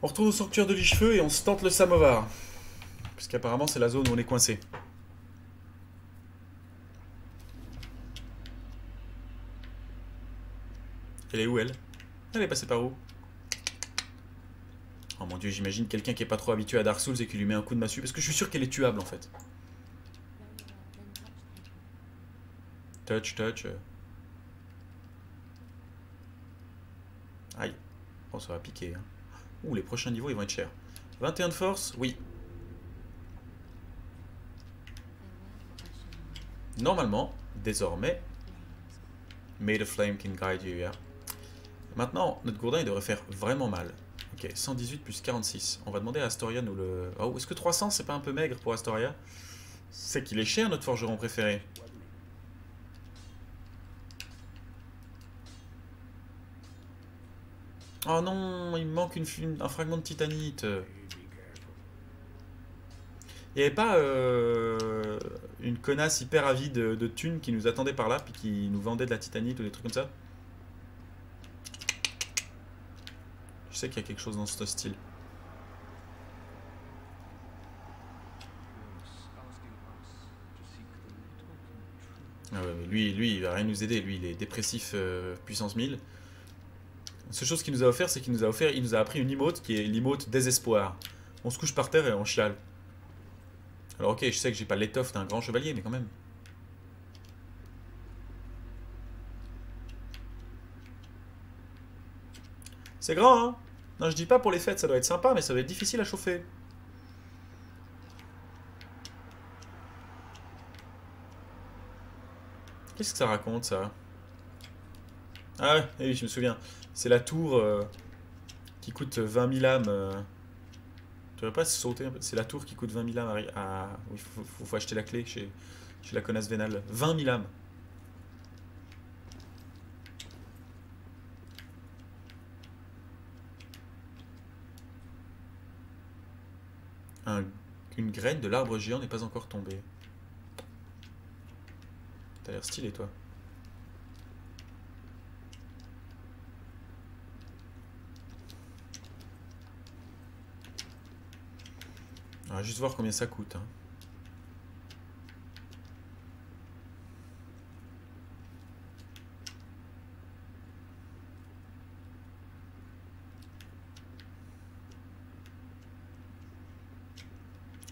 On retourne au sanctuaire de Lichefeu et on se tente le samovar. Parce qu'apparemment c'est la zone où on est coincé. Elle est où elle? Elle est passée par où? Oh mon dieu, j'imagine quelqu'un qui est pas trop habitué à Dark Souls et qui lui met un coup de massue. Parce que je suis sûr qu'elle est tuable en fait. Touch, touch. Aïe. Bon, ça va piquer. Hein. Ouh, les prochains niveaux ils vont être chers. 21 de force? Oui. Normalement, désormais, May the Flame can guide you, yeah. Maintenant, notre gourdin il devrait faire vraiment mal. Ok, 118 plus 46. On va demander à Astoria nous le... Oh, est-ce que 300 c'est pas un peu maigre pour Astoria? C'est qu'il est cher notre forgeron préféré. Oh non, il me manque un fragment de titanite. Il n'y avait pas une connasse hyper avide de thunes qui nous attendait par là, puis qui nous vendait de la titanite ou des trucs comme ça? Je sais qu'il y a quelque chose dans ce style. Ah ouais, mais lui, il va rien nous aider. Lui, il est dépressif puissance 1000. La seule chose qu'il nous a offert, c'est qu'il nous a offert, il nous a appris une emote qui est l'emote désespoir. On se couche par terre et on chiale. Alors ok, je sais que j'ai pas l'étoffe d'un grand chevalier, mais quand même. C'est grand, hein? Non, je dis pas pour les fêtes, ça doit être sympa, mais ça doit être difficile à chauffer. Qu'est-ce que ça raconte, ça? Ah ouais, oui, je me souviens. C'est la tour qui coûte 20 000 âmes. Tu devrais pas sauter un peu. C'est la tour qui coûte 20 000 âmes Oui, faut acheter la clé chez la connasse vénale. 20 000 âmes. Une graine de l'arbre géant n'est pas encore tombée. T'as l'air stylé, toi. On va juste voir combien ça coûte. Hein.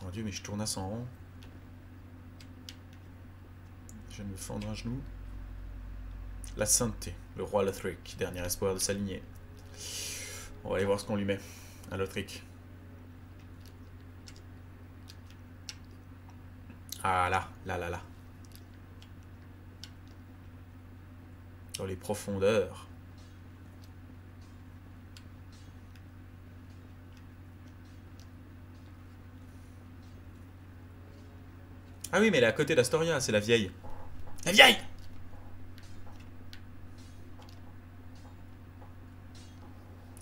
Oh Dieu, mais je tourne à 100 rond. Je viens de me fendre un genou. La sainteté, le roi Lothric, dernier espoir de sa lignée. On va aller voir ce qu'on lui met à Lothric. Ah là, là, là, là. Dans les profondeurs. Ah oui, mais elle est à côté d'Astoria, c'est la vieille. La vieille!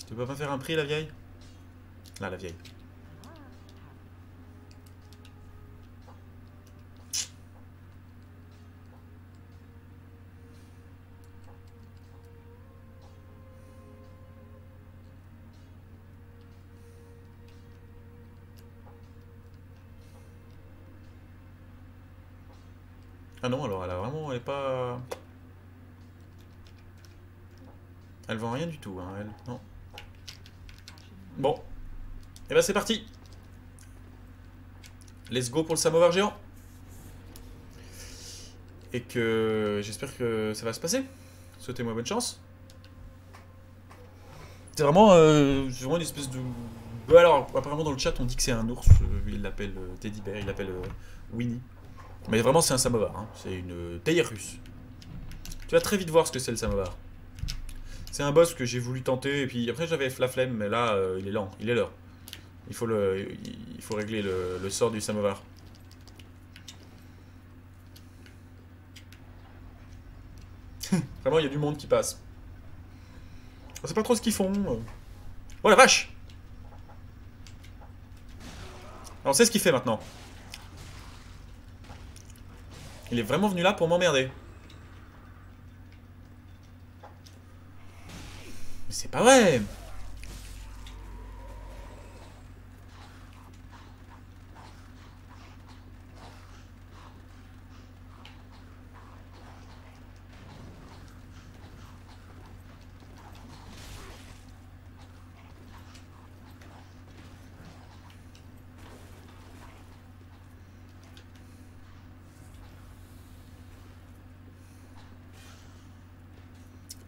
Tu peux pas faire un prix, la vieille? Là, la vieille. Ah non, alors elle a vraiment, elle est pas... Elle vend rien du tout, hein, elle. Non. Bon. Et ben c'est parti. Let's go pour le samovar géant. Et que j'espère que ça va se passer. Souhaitez-moi bonne chance. C'est vraiment une espèce de... Alors, apparemment dans le chat on dit que c'est un ours. Il l'appelle Teddy Bear, il l'appelle Winnie. Mais vraiment c'est un samovar, hein. C'est une théière russe. Tu vas très vite voir ce que c'est le samovar. C'est un boss que j'ai voulu tenter, et puis après j'avais la flemme, mais là il est lent, il est l'heure. Il faut régler le sort du samovar. Vraiment il y a du monde qui passe. On sait pas trop ce qu'ils font. Oh la vache! Alors on sait ce qu'il fait maintenant. Il est vraiment venu là pour m'emmerder. Mais c'est pas vrai!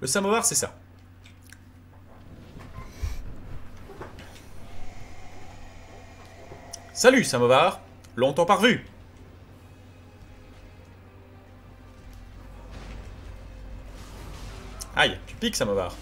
Le samovar, c'est ça. Salut, samovar. Longtemps pas revu. Aïe, tu piques, samovar.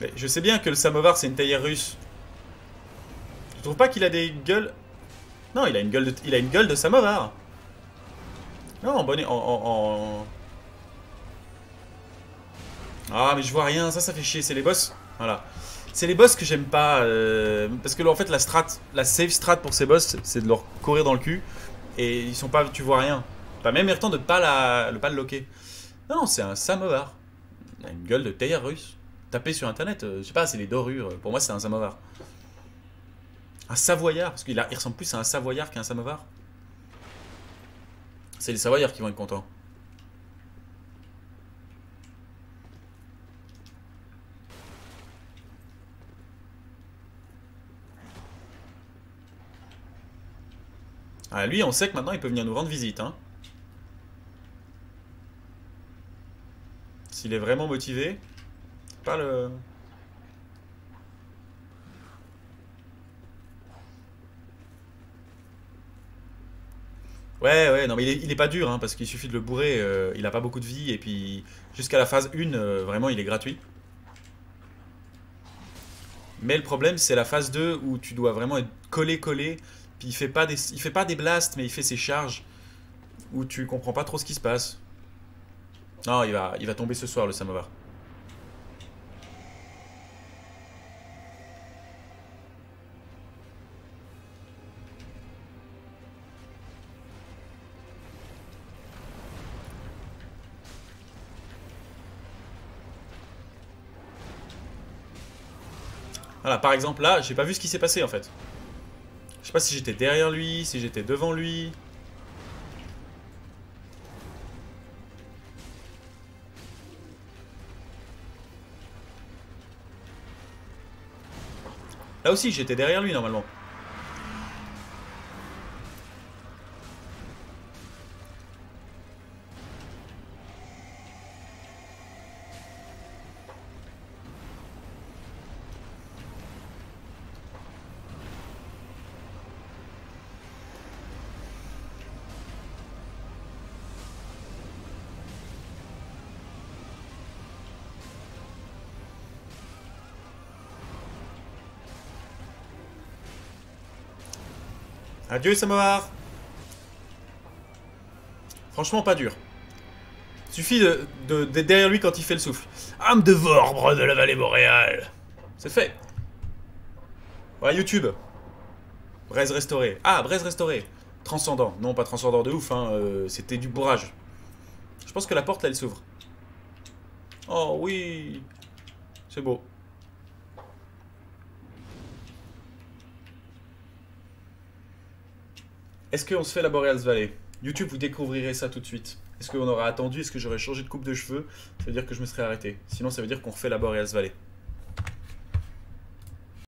Mais je sais bien que le samovar, c'est une théière russe. Tu trouves pas qu'il a des gueules... Non, il a une gueule de samovar. Non, en bonnet... Ah, mais je vois rien, ça fait chier, c'est les boss. Voilà. C'est les boss que j'aime pas, parce que en fait la safe strat pour ces boss, c'est de leur courir dans le cul. Et ils sont pas, tu vois rien. T'as même eu le temps de pas le loquer. Non, non, c'est un samovar. Il a une gueule de théière russe. Tapez sur internet, je sais pas, c'est les dorures. Pour moi, c'est un samovar. Un savoyard, parce il ressemble plus à un savoyard qu'à un samovar. C'est les savoyards qui vont être contents. Ah, lui, on sait que maintenant, il peut venir nous rendre visite. Hein. S'il est vraiment motivé. Pas le... Ouais, ouais, non, mais il est pas dur, hein, parce qu'il suffit de le bourrer. Il a pas beaucoup de vie, et puis jusqu'à la phase 1, vraiment, il est gratuit. Mais le problème, c'est la phase 2 où tu dois vraiment être collé. Puis il fait pas des blasts, mais il fait ses charges. Où tu comprends pas trop ce qui se passe. Non, il va tomber ce soir, le samovar. Voilà, par exemple, là, j'ai pas vu ce qui s'est passé, en fait. Je sais pas si j'étais derrière lui, si j'étais devant lui. Là aussi, j'étais derrière lui, normalement. Adieu, samovar. Franchement, pas dur. Suffit d'être derrière lui quand il fait le souffle. Âme de Vorbre de la vallée boréale. C'est fait. Voilà, YouTube. Braise restauré. Ah, braise restauré. Transcendant. Non, pas transcendant de ouf, hein. C'était du bourrage. Je pense que la porte, là, elle s'ouvre. Oh oui. C'est beau. Est-ce qu'on se fait la Boreals Valley? YouTube, vous découvrirez ça tout de suite. Est-ce qu'on aura attendu? Est-ce que j'aurais changé de coupe de cheveux? Ça veut dire que je me serais arrêté. Sinon, ça veut dire qu'on refait la Boreals Valley.